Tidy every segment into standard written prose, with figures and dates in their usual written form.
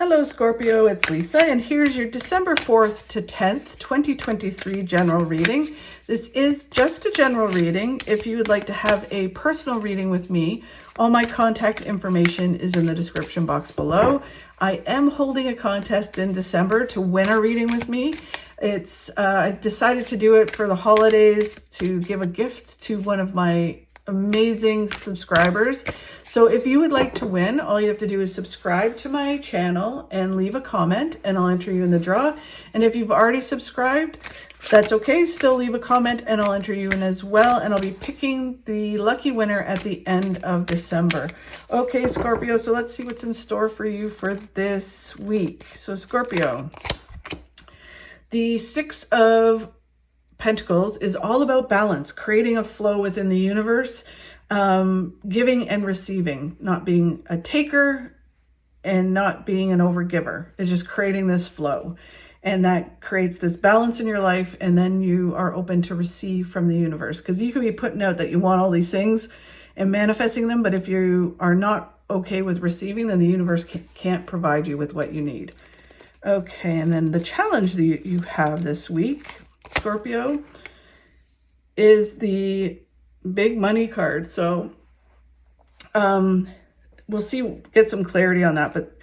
Hello Scorpio, it's Lisa, and here's your December 4th to 10th, 2023 general reading. This is just a general reading. If you would like to have a personal reading with me, all my contact information is in the description box below. I am holding a contest in December to win a reading with me. I decided to do it for the holidays to give a gift to one of my amazing subscribers. So if you would like to win, all you have to do is subscribe to my channel and leave a comment and I'll enter you in the draw. And if you've already subscribed, that's okay. Still leave a comment and I'll enter you in as well. And I'll be picking the lucky winner at the end of December. Okay, Scorpio, so let's see what's in store for you for this week. So Scorpio, the Six of Pentacles is all about balance, creating a flow within the universe, giving and receiving, not being a taker and not being an overgiver. It's just creating this flow. And that creates this balance in your life. And then you are open to receive from the universe, because you could be putting out that you want all these things and manifesting them. But if you are not okay with receiving, then the universe can't provide you with what you need. Okay, and then the challenge that you have this week, Scorpio, is the big money card. So we'll see, get some clarity on that, but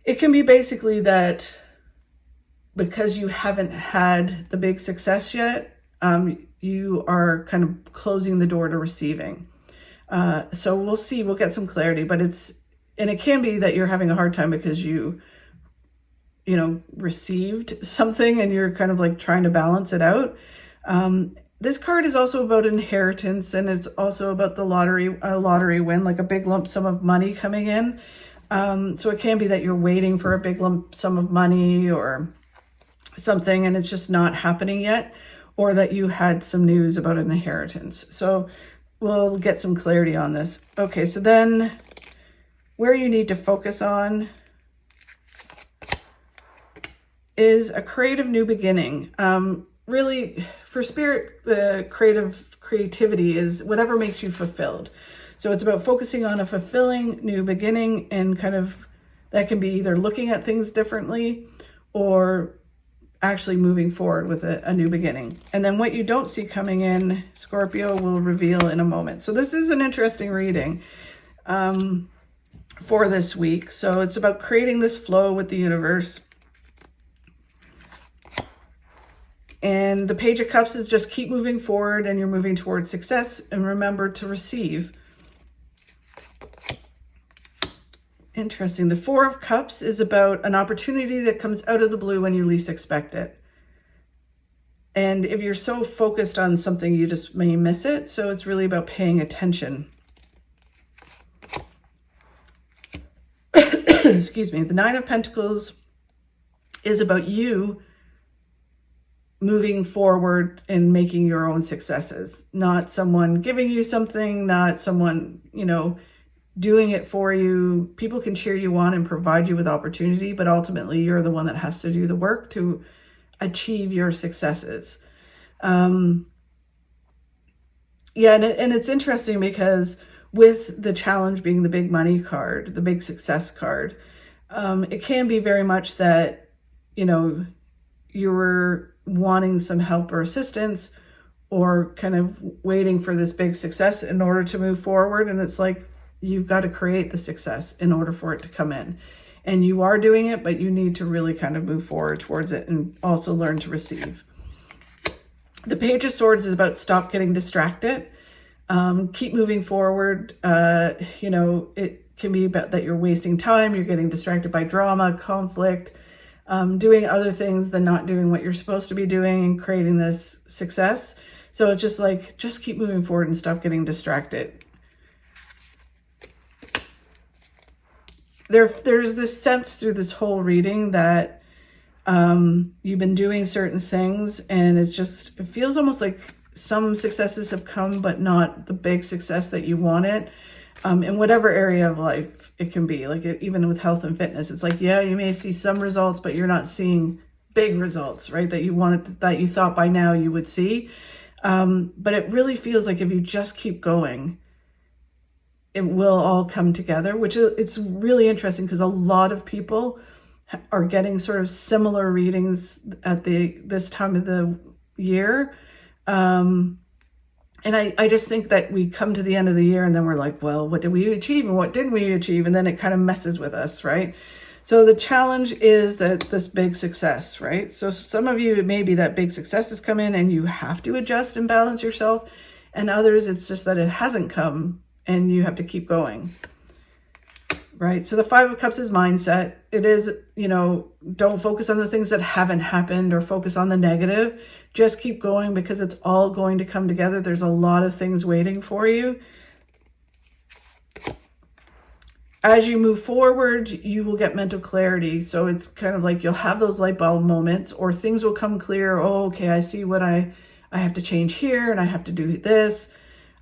it can be basically that because you haven't had the big success yet, you are kind of closing the door to receiving. So we'll see, we'll get some clarity, but it can be that you're having a hard time because you received something and you're kind of like trying to balance it out. This card is also about inheritance, and it's also about a lottery win, like a big lump sum of money coming in. So it can be that you're waiting for a big lump sum of money or something and it's just not happening yet, or that you had some news about an inheritance. So we'll get some clarity on this. Okay, so then where you need to focus on is a creative new beginning. Really, for Spirit, the creativity is whatever makes you fulfilled. So it's about focusing on a fulfilling new beginning, and kind of that can be either looking at things differently or actually moving forward with a new beginning. And then what you don't see coming in, Scorpio, will reveal in a moment. So this is an interesting reading for this week. So it's about creating this flow with the universe. And the Page of Cups is just keep moving forward and you're moving towards success, and remember to receive. Interesting. The Four of Cups is about an opportunity that comes out of the blue when you least expect it. And if you're so focused on something, you just may miss it. So it's really about paying attention. Excuse me. The Nine of Pentacles is about you moving forward and making your own successes, not someone giving you something, not someone, doing it for you. People can cheer you on and provide you with opportunity, but ultimately you're the one that has to do the work to achieve your successes. And it's interesting because with the challenge being the big money card, the big success card, it can be very much that, you're wanting some help or assistance, or kind of waiting for this big success in order to move forward. And it's like, you've got to create the success in order for it to come in. And you are doing it, but you need to really kind of move forward towards it and also learn to receive. The Page of Swords is about stop getting distracted. Keep moving forward. It can be about that you're wasting time. You're getting distracted by drama, conflict, doing other things than not doing what you're supposed to be doing and creating this success. So it's just like, just keep moving forward and stop getting distracted. There's this sense through this whole reading that you've been doing certain things, and it feels almost like some successes have come, but not the big success that you wanted. In whatever area of life it can be, like even with health and fitness, it's like, yeah, you may see some results, but you're not seeing big results, right? That you wanted, that you thought by now you would see. But it really feels like if you just keep going, it will all come together, which it's really interesting because a lot of people are getting sort of similar readings at this time of the year. And I just think that we come to the end of the year and then we're like, well, what did we achieve and what didn't we achieve? And then it kind of messes with us, right? So the challenge is that this big success, right? So some of you, maybe that big success has come in and you have to adjust and balance yourself. And others, it's just that it hasn't come and you have to keep going, right? So the Five of Cups is mindset. It is, don't focus on the things that haven't happened or focus on the negative. Just keep going because it's all going to come together. There's a lot of things waiting for you. As you move forward, you will get mental clarity. So it's kind of like you'll have those light bulb moments or things will come clear. Oh, okay, I see what I have to change here and I have to do this.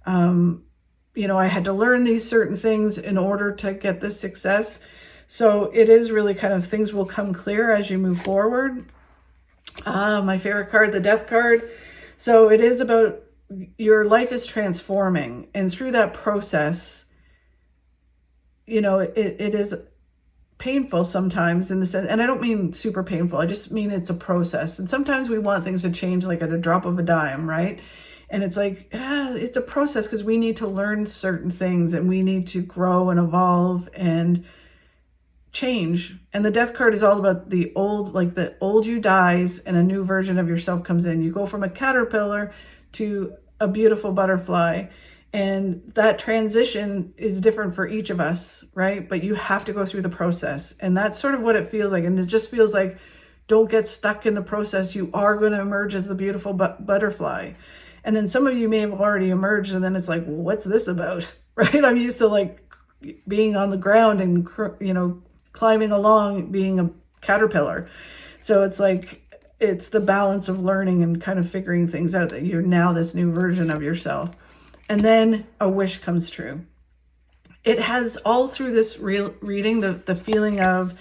I had to learn these certain things in order to get this success. So it is really kind of things will come clear as you move forward. My favorite card, the Death card. So it is about your life is transforming. And through that process, it is painful sometimes in the sense, and I don't mean super painful. I just mean it's a process. And sometimes we want things to change like at a drop of a dime, right? And it's like, it's a process because we need to learn certain things and we need to grow and evolve and change. And the Death card is all about the old you dies and a new version of yourself comes in. You go from a caterpillar to a beautiful butterfly. And that transition is different for each of us, right? But you have to go through the process. And that's sort of what it feels like. And it just feels like, don't get stuck in the process. You are going to emerge as the beautiful butterfly. And then some of you may have already emerged and then it's like, well, what's this about, right? I'm used to like being on the ground and, climbing along, being a caterpillar. So it's like, it's the balance of learning and kind of figuring things out that you're now this new version of yourself. And then a wish comes true. It has all through this reading, the feeling of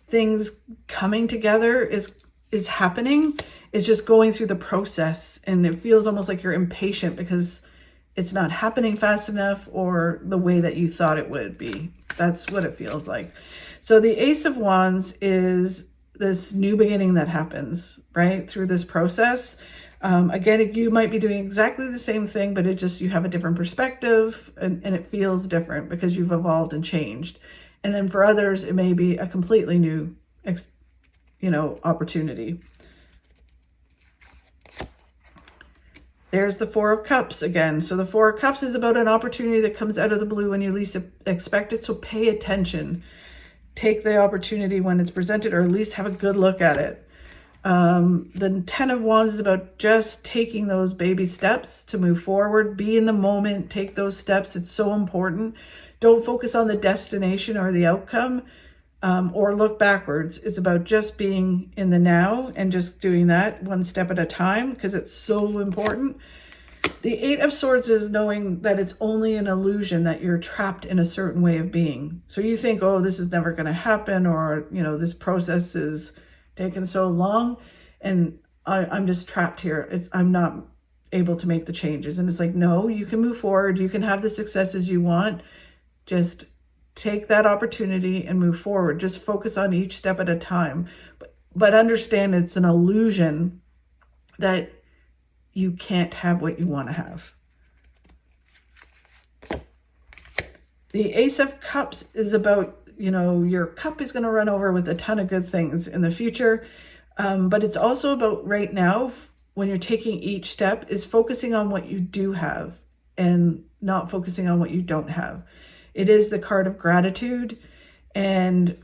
things coming together is happening. It's just going through the process. And it feels almost like you're impatient because it's not happening fast enough or the way that you thought it would be. That's what it feels like. So the Ace of Wands is this new beginning that happens, right? Through this process. Again, you might be doing exactly the same thing, but you have a different perspective and it feels different because you've evolved and changed. And then for others, it may be a completely new, opportunity. There's the Four of Cups again. So the Four of Cups is about an opportunity that comes out of the blue when you least expect it. So pay attention. Take the opportunity when it's presented, or at least have a good look at it. The Ten of Wands is about just taking those baby steps to move forward. Be in the moment, take those steps. It's so important. Don't focus on the destination or the outcome, or look backwards. It's about just being in the now and just doing that one step at a time because it's so important. The Eight of Swords is knowing that it's only an illusion, that you're trapped in a certain way of being. So you think, oh, this is never going to happen, or, this process is taken so long and I'm just trapped here. I'm not able to make the changes. And it's like, no, you can move forward. You can have the successes you want. Just take that opportunity and move forward. Just focus on each step at a time. But understand it's an illusion that you can't have what you want to have. The Ace of Cups is about, your cup is going to run over with a ton of good things in the future. But it's also about right now, when you're taking each step, is focusing on what you do have and not focusing on what you don't have. It is the card of gratitude. And,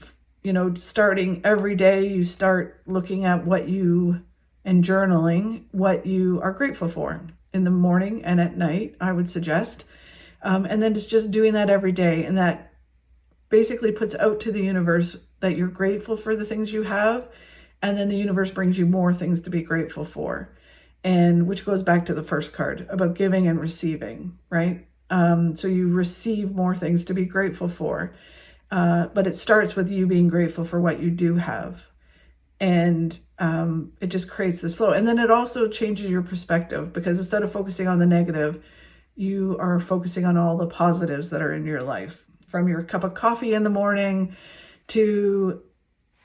starting every day, you start looking at and journaling what you are grateful for in the morning and at night, I would suggest. And then it's just doing that every day. And that basically puts out to the universe that you're grateful for the things you have. And then the universe brings you more things to be grateful for. And which goes back to the first card about giving and receiving, right? So you receive more things to be grateful for. But it starts with you being grateful for what you do have. And it just creates this flow. And then it also changes your perspective because instead of focusing on the negative, you are focusing on all the positives that are in your life, from your cup of coffee in the morning to,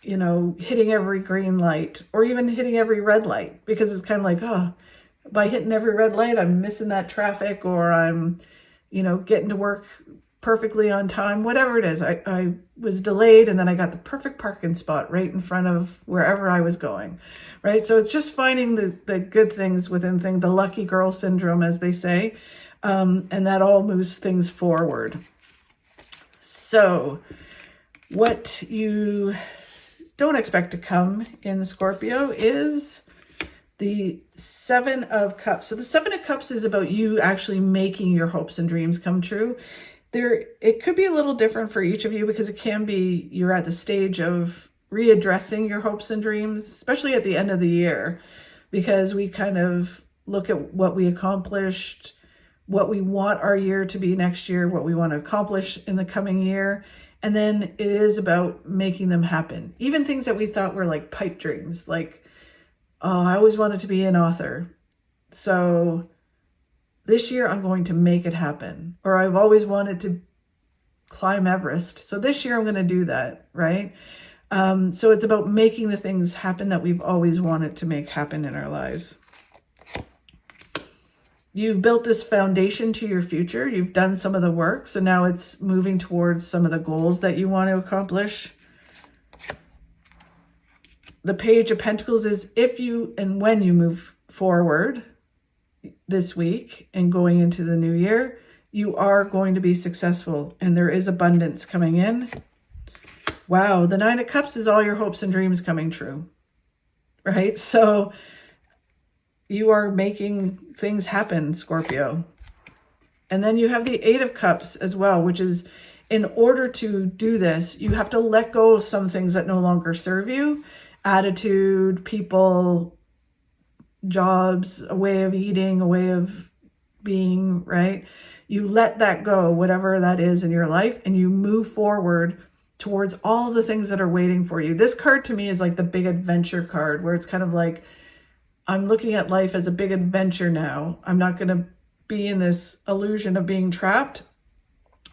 you know, hitting every green light or even hitting every red light, because it's kind of like, oh, by hitting every red light, I'm missing that traffic, or I'm, you know, getting to work perfectly on time, whatever it is. I was delayed and then I got the perfect parking spot right in front of wherever I was going, right? So it's just finding the good things within things, the lucky girl syndrome, as they say, and that all moves things forward. So what you don't expect to come in Scorpio is the Seven of Cups. So the Seven of Cups is about you actually making your hopes and dreams come true. It could be a little different for each of you, because it can be you're at the stage of readdressing your hopes and dreams, especially at the end of the year, because we kind of look at what we accomplished, what we want our year to be next year, what we want to accomplish in the coming year. And then it is about making them happen. Even things that we thought were like pipe dreams, like, oh, I always wanted to be an author, so this year I'm going to make it happen. Or I've always wanted to climb Everest, so this year I'm going to do that, right? So it's about making the things happen that we've always wanted to make happen in our lives. You've built this foundation to your future. You've done some of the work, so now it's moving towards some of the goals that you want to accomplish. The Page of Pentacles is if you and when you move forward this week and going into the new year, you are going to be successful and there is abundance coming in. Wow, the Nine of Cups is all your hopes and dreams coming true, right? So you are making things happen, Scorpio. And then you have the Eight of Cups as well, which is, in order to do this, you have to let go of some things that no longer serve you. Attitude, people, jobs, a way of eating, a way of being, right? You let that go, whatever that is in your life, and you move forward towards all the things that are waiting for you. This card to me is like the big adventure card, where it's kind of like, I'm looking at life as a big adventure now. I'm not going to be in this illusion of being trapped.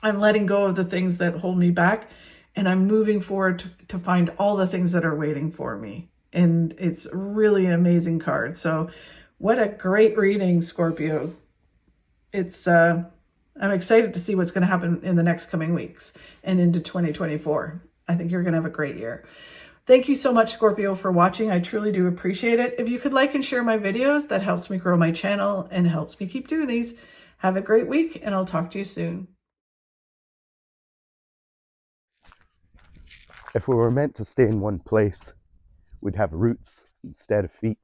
I'm letting go of the things that hold me back, and I'm moving forward to find all the things that are waiting for me. And it's really an amazing card. So what a great reading, Scorpio. It's I'm excited to see what's going to happen in the next coming weeks and into 2024. I think you're going to have a great year. Thank you so much, Scorpio, for watching. I truly do appreciate it. If you could like and share my videos, that helps me grow my channel and helps me keep doing these. Have a great week, and I'll talk to you soon. If we were meant to stay in one place, we'd have roots instead of feet.